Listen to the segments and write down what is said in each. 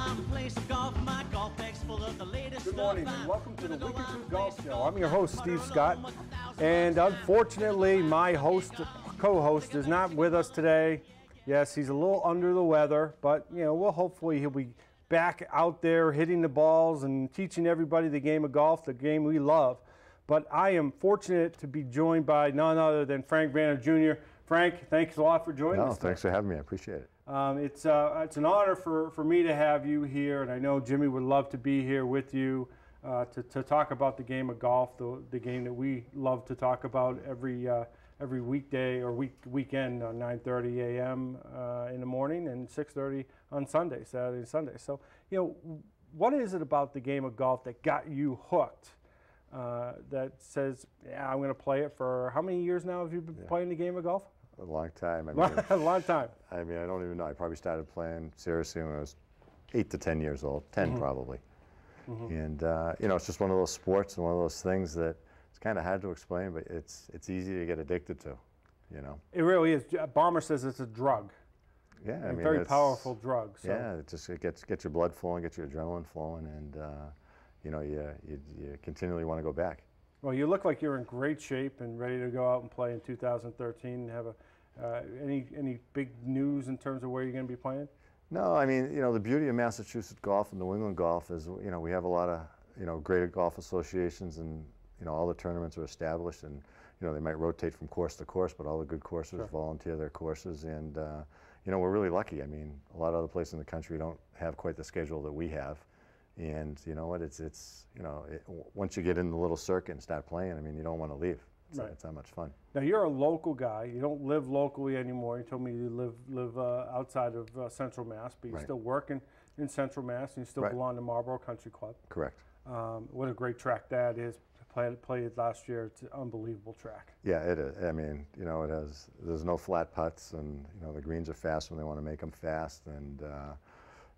Good morning and welcome to the Weekend Two Golf Show. I'm your host, Steve Scott, and unfortunately my co-host is not with us today. Yes, he's a little under the weather, but hopefully he'll be back out there hitting the balls and teaching everybody the game of golf, the game we love. But I am fortunate to be joined by none other than Frank Vana Jr. Frank, thanks a lot for joining us. Thanks for having me. I appreciate it. It's an honor for me to have you here, and I know Jimmy would love to be here with you to talk about the game of golf, the game that we love to talk about every weekday or weekend on 9:30 a.m. In the morning and 6:30 on Sunday, Saturday and Sunday. So, what is it about the game of golf that got you hooked? That says, yeah, I'm going to play it for how many years now have you been playing the game of golf? A long time. A long time. I mean, I don't even know. I probably started playing seriously when I was 8 to 10 years old, 10 probably. And, it's just one of those sports and one of those things that it's kind of hard to explain, but it's easy to get addicted to, It really is. Bomber says it's a drug. Yeah, I mean, very powerful drug. So. Yeah, it gets your blood flowing, gets your adrenaline flowing, and, you continually want to go back. Well, you look like you're in great shape and ready to go out and play in 2013 and have any big news in terms of where you're going to be playing? No, I mean, the beauty of Massachusetts golf and New England golf is, we have a lot of, great golf associations, and, all the tournaments are established, and, they might rotate from course to course, but all the good courses volunteer their courses, and, we're really lucky. I mean, a lot of other places in the country don't have quite the schedule that we have. And you know what? Once you get in the little circuit and start playing, I mean, you don't want to leave. It's that much fun. Now you're a local guy. You don't live locally anymore. You told me you live outside of Central Mass, but you're still working in Central Mass, and you still belong to Marlboro Country Club. Correct. What a great track that is. Played it last year. It's an unbelievable track. Yeah, it is. I mean, it has. There's no flat putts, and the greens are fast when they want to make them fast, and.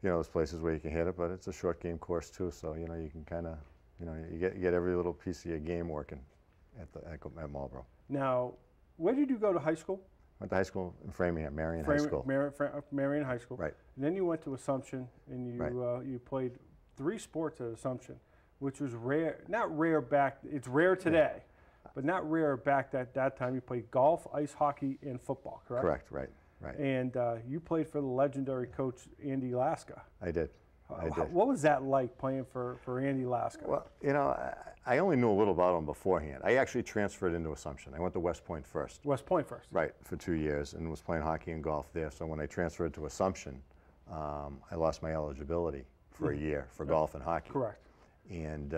There's places where you can hit it, but it's a short game course too. So you can kind of, you get every little piece of your game working at Marlboro. Now, where did you go to high school? Went to high school in Framingham, Marion High School. Marion High School. Right. And then you went to Assumption, and you played 3 sports at Assumption, which was rare. Not rare back. It's rare today, but not rare back at that time. You played golf, ice hockey, and football. Correct. Correct. Right. Right. And you played for the legendary coach Andy Laska. I did. What was that like playing for Andy Laska? Well, I only knew a little about him beforehand. I actually transferred into Assumption. I went to West Point first. West Point first. Right, for 2 years, and was playing hockey and golf there. So when I transferred to Assumption, I lost my eligibility for a year for golf and hockey. Correct. And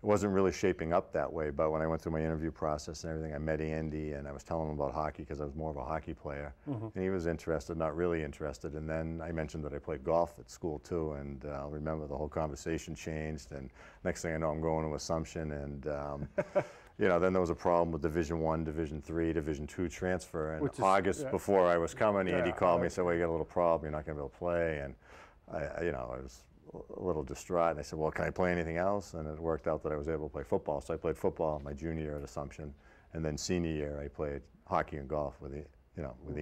it wasn't really shaping up that way, but when I went through my interview process and everything, I met Andy, and I was telling him about hockey because I was more of a hockey player. And he was interested, not really interested. And then I mentioned that I played golf at school too, and I'll remember the whole conversation changed, and next thing I know, I'm going to Assumption, and then there was a problem with Division I, Division III, Division II transfer. And August before I was coming, Andy called me and said, well, you got a little problem, you're not going to be able to play. And I was a little distraught, and I said, well, can I play anything else? And it worked out that I was able to play football. So I played football my junior year at Assumption, and then senior year I played hockey and golf with the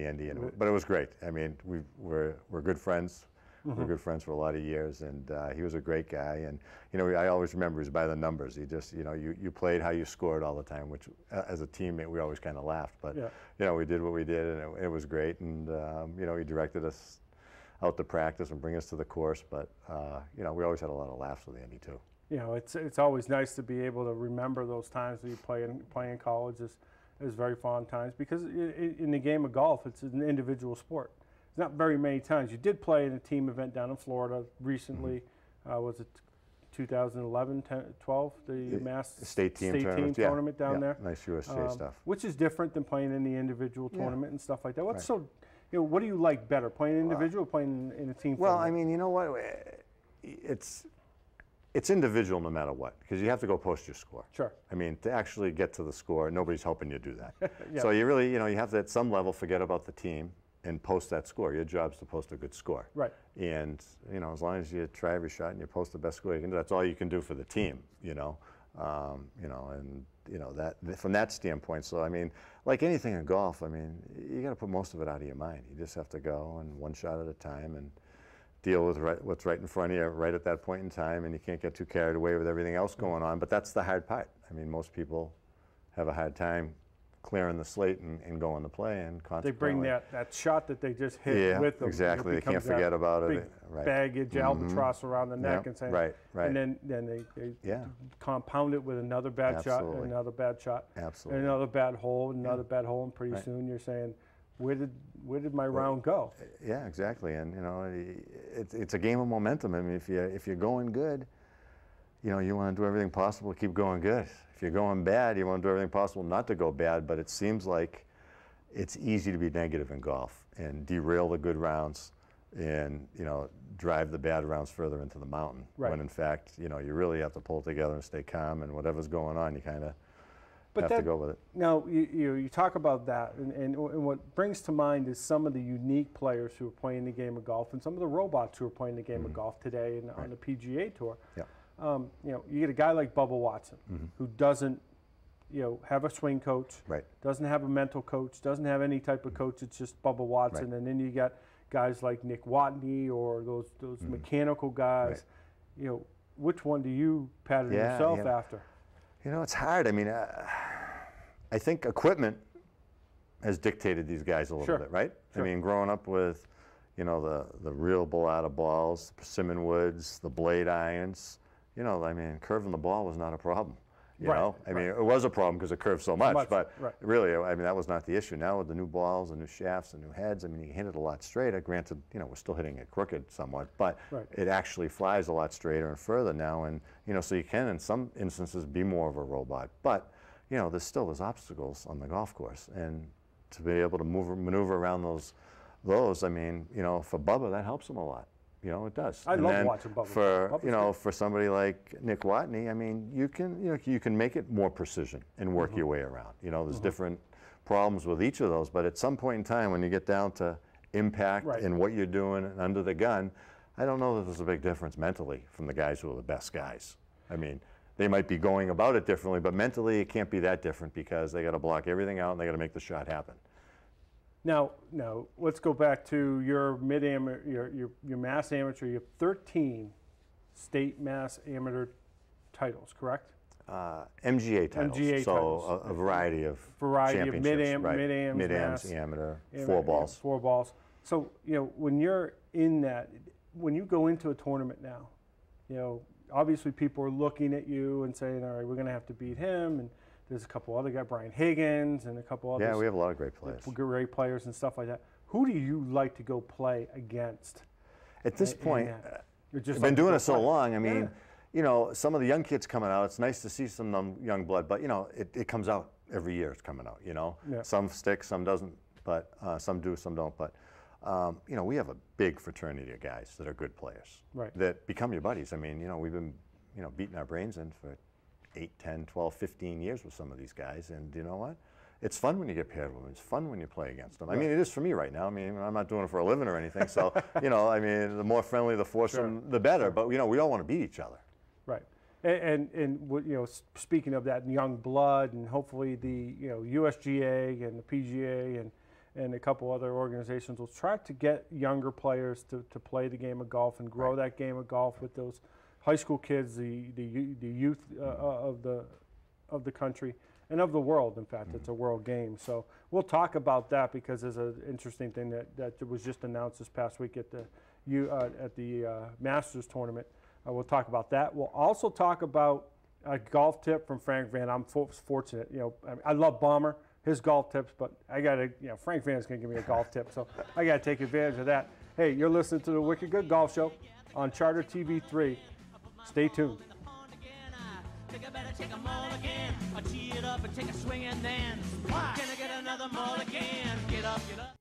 Andy. But it was great. I mean, we're good friends. We were good friends for a lot of years, and he was a great guy. And I always remember he was by the numbers. He just you played how you scored all the time, which as a teammate we always kind of laughed. But we did what we did, and it was great. And he directed us out to practice and bring us to the course, but we always had a lot of laughs with Andy too. It's always nice to be able to remember those times that you play in college as very fond times, because in the game of golf, it's an individual sport. It's not very many times. You did play in a team event down in Florida recently. Was it 2011, 12, the Mass State team tournament down there? Nice USGA stuff. Which is different than playing in the individual tournament and stuff like that. What's what do you like better, playing individual or playing in a team? Well, I mean, you know what? It's individual no matter what, because you have to go post your score. Sure. I mean, to actually get to the score, nobody's helping you do that. So you really, you have to at some level forget about the team and post that score. Your job's to post a good score. Right. And as long as you try every shot and you post the best score you can do, that's all you can do for the team. That from that standpoint. So I mean, like anything in golf, I mean, you got to put most of it out of your mind. You just have to go and one shot at a time, and deal with what's right in front of you right at that point in time, and you can't get too carried away with everything else going on. But that's the hard part. I mean, most people have a hard time clearing the slate and going to play, and consequently they bring that shot that they just hit yeah, with them. exactly. They can't forget about big it. Right. Baggage, albatross around the neck, Yep. and saying, Right. and then they Yeah. compound it with another bad shot, Absolutely. and another bad shot, Absolutely. and another bad hole, and another bad hole, and pretty Right. soon you're saying, where did my round go? Yeah, exactly. And you know, it's a game of momentum. I mean, if you're going good, you know, you want to do everything possible to keep going good. If you're going bad, you want to do everything possible not to go bad. But it seems like it's easy to be negative in golf and derail the good rounds, and you know, drive the bad rounds further into the mountain. Right. When in fact, you know, you really have to pull it together and stay calm. And whatever's going on, you kind of have to go with it. Now, you talk about that, and what brings to mind is some of the unique players who are playing the game of golf, and some of the robots who are playing the game of golf today on the PGA Tour. Yeah. You know, you get a guy like Bubba Watson, who doesn't, you know, have a swing coach, Right. doesn't have a mental coach, doesn't have any type of coach. It's just Bubba Watson, Right. and then you got guys like Nick Watney or those mechanical guys. Right. You know, which one do you pattern Yeah, yourself yeah. after? You know, it's hard. I mean, I think equipment has dictated these guys a little Sure. bit, right? Sure. I mean, growing up with, you know, the real Bellata balls, the persimmon woods, the blade irons, you know, I mean, curving the ball was not a problem. You Right, know, I mean, right. it was a problem because it curved so much, but right. really, I mean, that was not the issue. Now with the new balls, the new shafts, the new heads, I mean, you can hit it a lot straighter. Granted, you know, we're still hitting it crooked somewhat, but Right. it actually flies a lot straighter and further now, and you know, so you can, in some instances, be more of a robot. But you know, there's obstacles on the golf course, and to be able to maneuver around those, I mean, you know, for Bubba, that helps him a lot. You know, it does. I And love then watching Bubba. For Bubba's you know, good. for somebody like Nick Watney, I mean, you can make it more precision and work your way around. You know, there's different problems with each of those, but at some point in time, when you get down to impact Right. and what you're doing and under the gun, I don't know that there's a big difference mentally from the guys who are the best guys. I mean, they might be going about it differently, but mentally it can't be that different because they got to block everything out and they got to make the shot happen. Now, let's go back to your your mass amateur. You have 13 state mass amateur titles, correct? MGA titles, MGA so titles. a variety of Variety of championships, mid-ams, mid-ams, mass, amateur, Am- 4 balls. 4 balls. So, you know, when you're in that, when you go into a tournament now, you know, obviously people are looking at you and saying, all right, we're going to have to beat him. And there's a couple other guys, Brian Higgins and a couple others. Yeah, we have a lot of great players. Great players and stuff like that. Who do you like to go play against? At this point, You're just I've like been to doing go it so play. long. I mean, Yeah. you know, some of the young kids coming out, it's nice to see some young blood, but you know, it comes out every year. It's coming out. You know, Yeah. some stick, some doesn't, but some do, some don't. But you know, we have a big fraternity of guys that are good players, Right. that become your buddies. I mean, you know, we've been, you know, beating our brains in for 8, 10, 12, 15 years with some of these guys, and you know what? It's fun when you get paired with them. It's fun when you play against them. I mean, it is for me right now. I mean, I'm not doing it for a living or anything. So, you know, I mean, the more friendly, the foursome, the better. But, you know, we all want to beat each other. Right. And what, you know, speaking of that young blood, and hopefully the, you know, USGA and the PGA and a couple other organizations will try to get younger players to play the game of golf and grow that game of golf with those high school kids, the youth of the country and of the world. In fact, it's a world game. So we'll talk about that because there's an interesting thing that was just announced this past week at the Masters tournament. We'll talk about that. We'll also talk about a golf tip from Frank Van. I'm fortunate, you know, I love Bomber, his golf tips, but I got to, you know, Frank Van's going to give me a golf tip, so I got to take advantage of that. Hey, you're listening to the Wicked Good Golf Show on Charter TV 3. Stay tuned. Think I better take a mulligan. I tee it up and take a swing and then can I get another mulligan? Get up, get up.